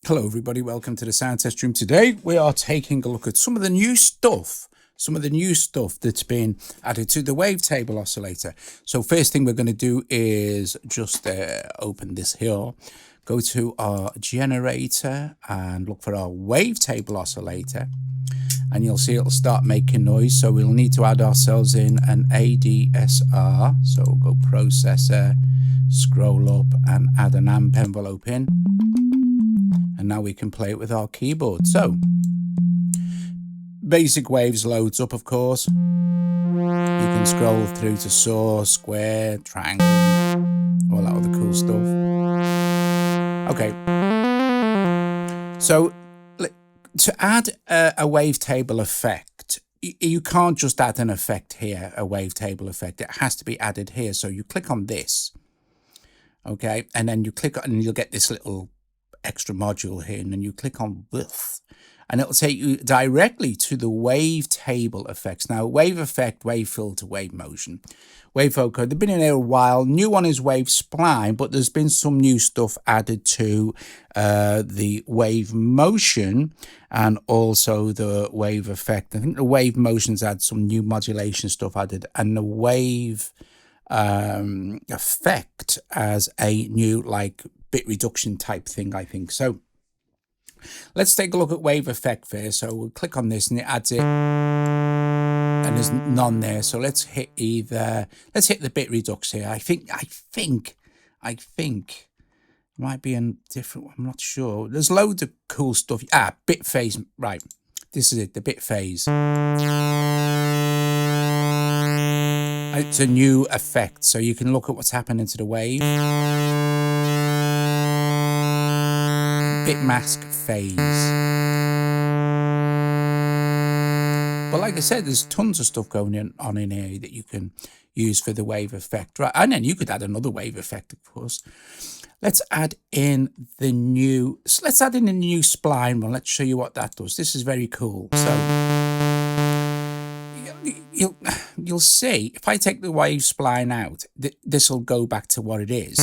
Hello everybody, welcome to the sound test room. Today we are taking a look at some of the new stuff that's been added to the Wavetable Oscillator. So first thing we're going to do is just open this here, go to our generator and look for our Wavetable Oscillator, and you'll see it'll start making noise. So we'll need to add ourselves in an ADSR. So we'll go processor, scroll up and add an amp envelope in. And now we can play it with our keyboard. So, basic waves loads up, of course. You can scroll through to saw, square, triangle, all that other cool stuff. Okay. So, to add a wavetable effect, you can't just add an effect here, a wavetable effect. It has to be added here. So you click on this, okay, and then you click on, and you'll get this little extra module here, and then you click on this and it'll take you directly to the wavetable effects. Now, wave effect, wave filter, wave motion, wave vocoder, they've been in there a while. New one is wave spline, but there's been some new stuff added to the wave motion and also the wave effect. I think the wave motions had some new modulation stuff added, and the wave effect as a new like bit reduction type thing, I think. So let's take a look at wave effect first. So we'll click on this and it adds it, and there's none there. So let's hit the bit redux here. I think it might be a different one. I'm not sure. There's loads of cool stuff. Bit phase, right? This is it, the bit phase. It's a new effect, so you can look at what's happening to the wave. Bitmask phase. But like I said, there's tons of stuff going on in here that you can use for the wave effect, right? And then you could add another wave effect, of course. Let's add in the new spline one. Let's show you what that does. This is very cool. So you'll see if I take the wave spline out, this will go back to what it is.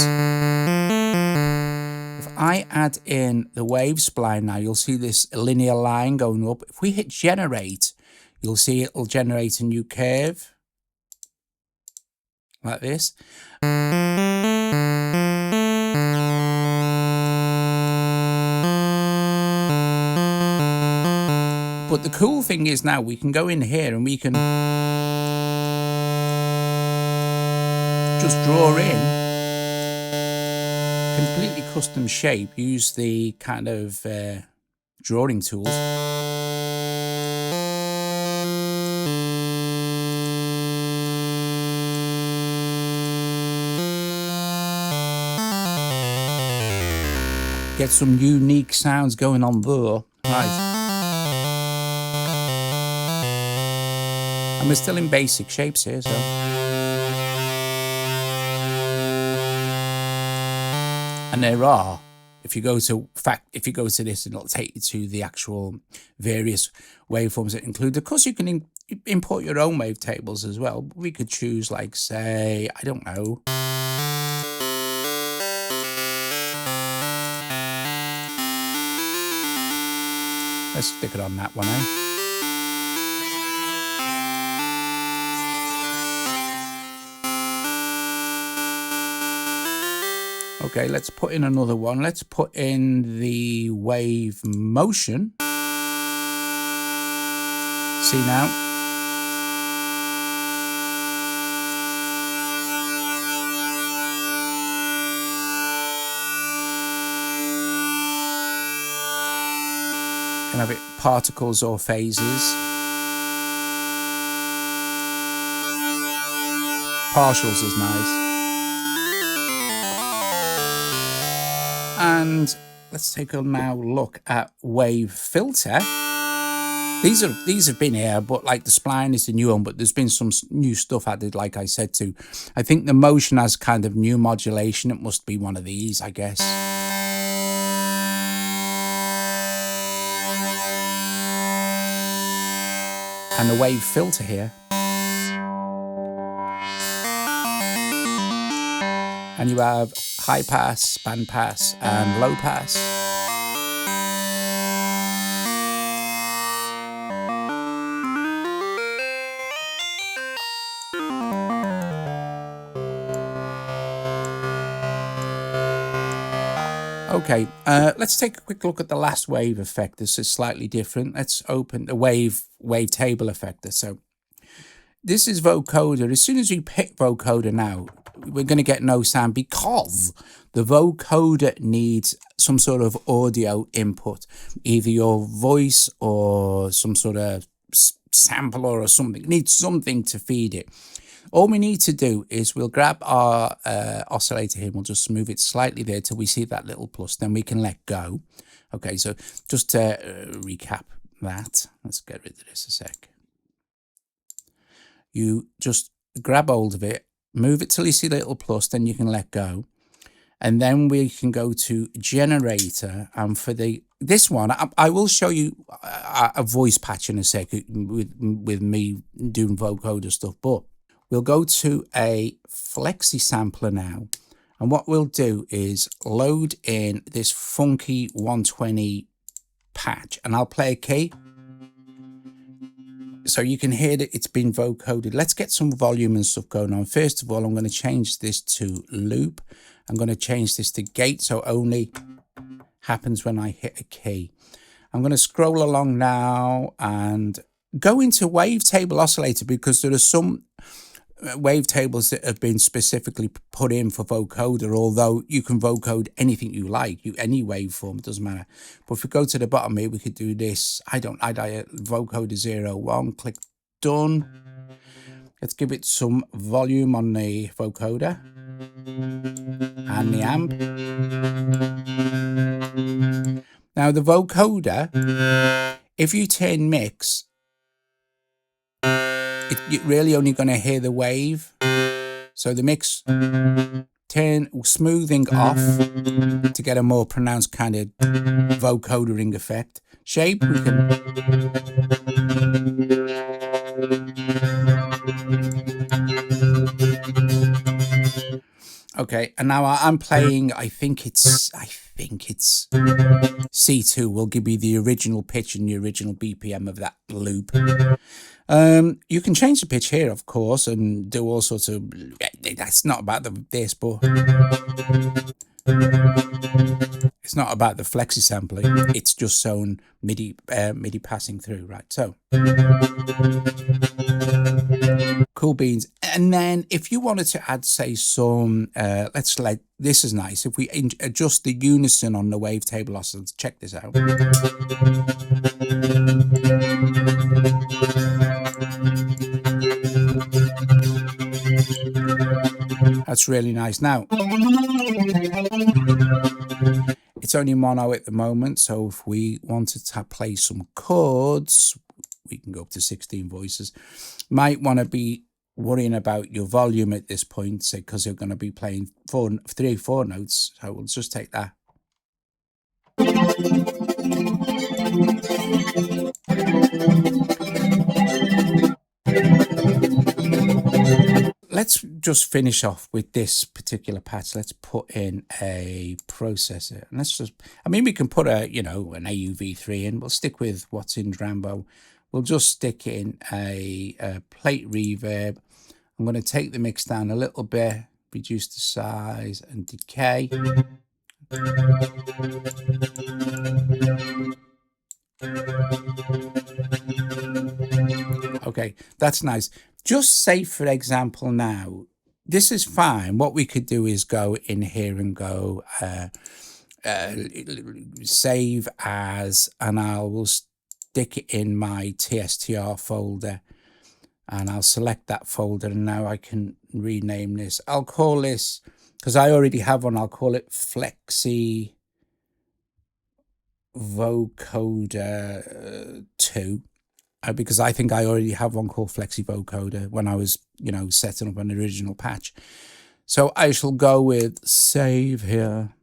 If I add in the wave spline now, you'll see this linear line going up. If we hit generate, you'll see it'll generate a new curve like this. But the cool thing is now we can go in here and we can just draw in completely custom shape, use the kind of drawing tools. Get some unique sounds going on there. Right. And we're still in basic shapes here, so. And there are, if you go to this, it'll take you to the actual various waveforms that include. Of course, you can import your own wavetables as well. We could choose, like, say, I don't know. Let's stick it on that one, eh? Okay, let's put in another one. Let's put in the wave motion. See now? Can have it particles or phases. Partials is nice. And let's take a now look at wave filter. These have been here, but like the spline is the new one, but there's been some new stuff added, like I said too. I think the motion has kind of new modulation. It must be one of these, I guess. And the wave filter here. And you have high pass, band pass, and low pass. Okay, let's take a quick look at the last wave effect. This is slightly different. Let's open the wavetable effector. So this is vocoder. As soon as we pick vocoder now, we're going to get no sound because the vocoder needs some sort of audio input, either your voice or some sort of sampler or something. It needs something to feed it. All we need to do is we'll grab our oscillator here and we'll just move it slightly there till we see that little plus. Then we can let go. Okay, so just to recap that. Let's get rid of this a sec. You just grab hold of it, move it till you see the little plus, then you can let go. And then we can go to generator, and for this one, I will show you a voice patch in a sec with me doing vocoder stuff, but we'll go to a flexi sampler now, and what we'll do is load in this funky 120 patch, and I'll play a key. So you can hear that it's been vocoded. Let's get some volume and stuff going on. First of all, I'm going to change this to loop. I'm going to change this to gate, so only happens when I hit a key. I'm going to scroll along now and go into Wavetable Oscillator, because there are some wavetables that have been specifically put in for vocoder, although you can vocode anything you like, any waveform, it doesn't matter. But if we go to the bottom here, we could do this. I vocoder 01, click done. Let's give it some volume on the vocoder and the amp. Now the vocoder, if you turn mix, you're really only going to hear the wave. So the mix, turn smoothing off to get a more pronounced kind of vocodering effect. Shape, we can... Okay, and now I'm playing, I think it's C2 will give you the original pitch and the original BPM of that loop. You can change the pitch here, of course, and do all sorts of... That's not about this, but... It's not about the flexi sampling. It's just shown MIDI passing through, right? So... Cool beans. And then if you wanted to add, say, some... this is nice. If we adjust the unison on the wavetable oscillator, check this out. That's really nice. Now, it's only mono at the moment, so if we wanted to play some chords, we can go up to 16 voices. Might want to be worrying about your volume at this point, say, because you're going to be playing 4 notes. So we'll just take that. Let's just finish off with this particular patch. Let's put in a processor, and let's just, I mean, we can put an AUV3 in. We'll stick with what's in Drambo. We'll just stick in a plate reverb. I'm going to take the mix down a little bit, reduce the size and decay. Okay, that's nice. Just say, for example, now, this is fine. What we could do is go in here and go save as, and I will stick it in my TSTR folder, and I'll select that folder, and now I can rename this. I'll call this, because I already have one, I'll call it Flexi Vocoder 2. Because I think I already have one called Flexi Vocoder when I was, setting up an original patch. So I shall go with save here.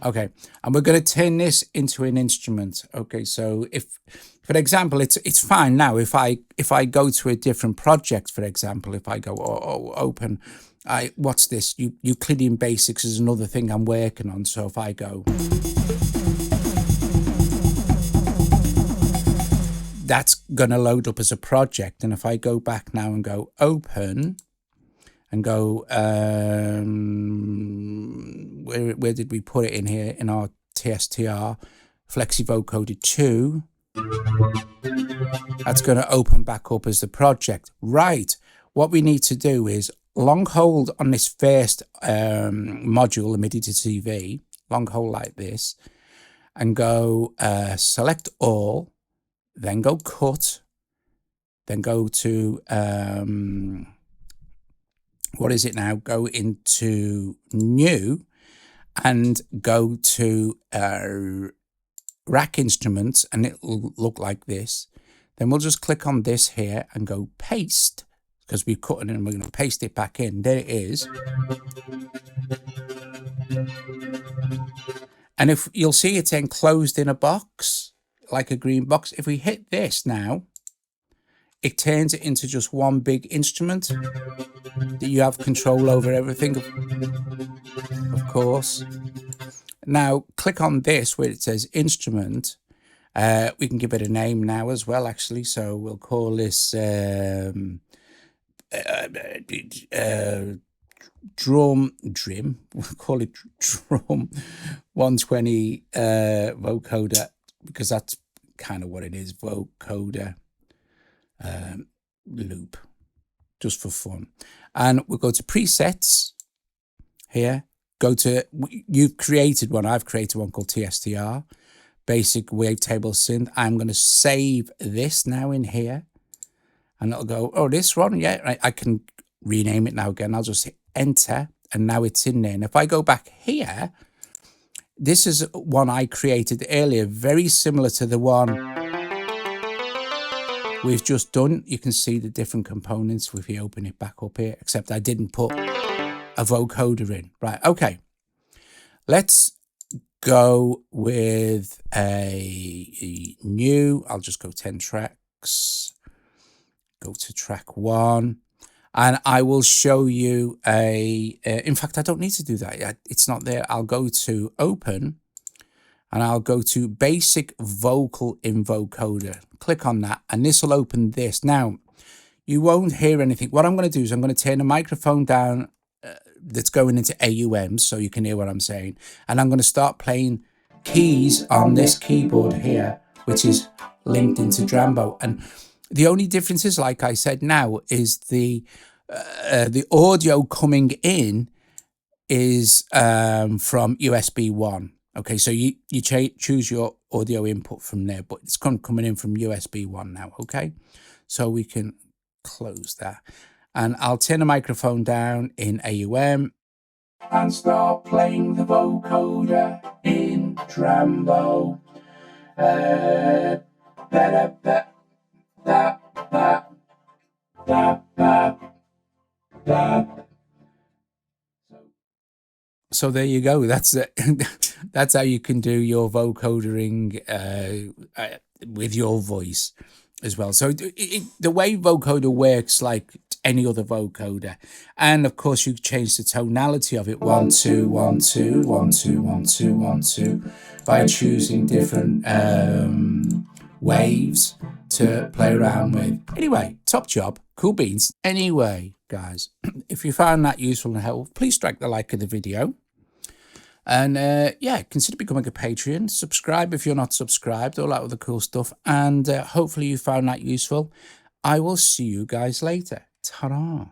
Okay, and we're going to turn this into an instrument. Okay, so if, for example, it's fine now. If I go to a different project, for example, if I go open, what's this? Euclidean Basics is another thing I'm working on. So if I go, that's going to load up as a project. And if I go back now and go open, and go, where did we put it in here? In our TSTR, Flexi Vocoder 2. That's going to open back up as the project. Right. What we need to do is long hold on this first module, the MIDI to TV, long hold like this, and go select all, then go cut, then go to, what is it now? Go into new and go to rack instruments, and it'll look like this. Then we'll just click on this here and go paste, because we've cut it and we're going to paste it back in. There it is. And if you'll see it's enclosed in a box, like a green box. If we hit this now, it turns it into just one big instrument that you have control over everything, of course. Now click on this where it says instrument. We can give it a name now as well, actually. So we'll call this drum. We'll call it drum 120 vocoder, because that's kind of what it is, vocoder loop, just for fun. And we'll go to presets here. Go to, you've created one, I've created one called TSTR, basic wavetable synth. I'm going to save this now in here, and it'll go, oh, this one, yeah, right. I can rename it now again. I'll just hit enter, and now it's in there. And if I go back here, this is one I created earlier, very similar to the one we've just done. You can see the different components if you open it back up here, except I didn't put a vocoder in. Right, okay. Let's go with a new, I'll just go 10 tracks, go to track 1, and I will show you in fact, I don't need to do that yet. It's not there. I'll go to open, and I'll go to basic vocal in vocoder. Click on that, and this will open this. Now, you won't hear anything. What I'm going to do is I'm going to turn the microphone down that's going into AUMs so you can hear what I'm saying. And I'm going to start playing keys on this keyboard here, which is linked into Drambo. And the only difference is, like I said now, is the audio coming in is from USB 1. Okay, so you choose your audio input from there, but it's coming in from USB 1 now, okay? So we can close that. And I'll turn the microphone down in AUM and start playing the vocoder in Drambo. So there you go. That's it. That's how you can do your vocodering with your voice as well. So the way vocoder works like any other vocoder, and of course you change the tonality of it, 1 2 1 2 1 2 1 2 1 2, by choosing different waves to play around with. Anyway, top job, cool beans. Anyway, guys, if you found that useful and helpful, please strike the like of the video. And yeah, consider becoming a Patreon. Subscribe if you're not subscribed, all that other cool stuff. And hopefully you found that useful. I will see you guys later. Ta-ra.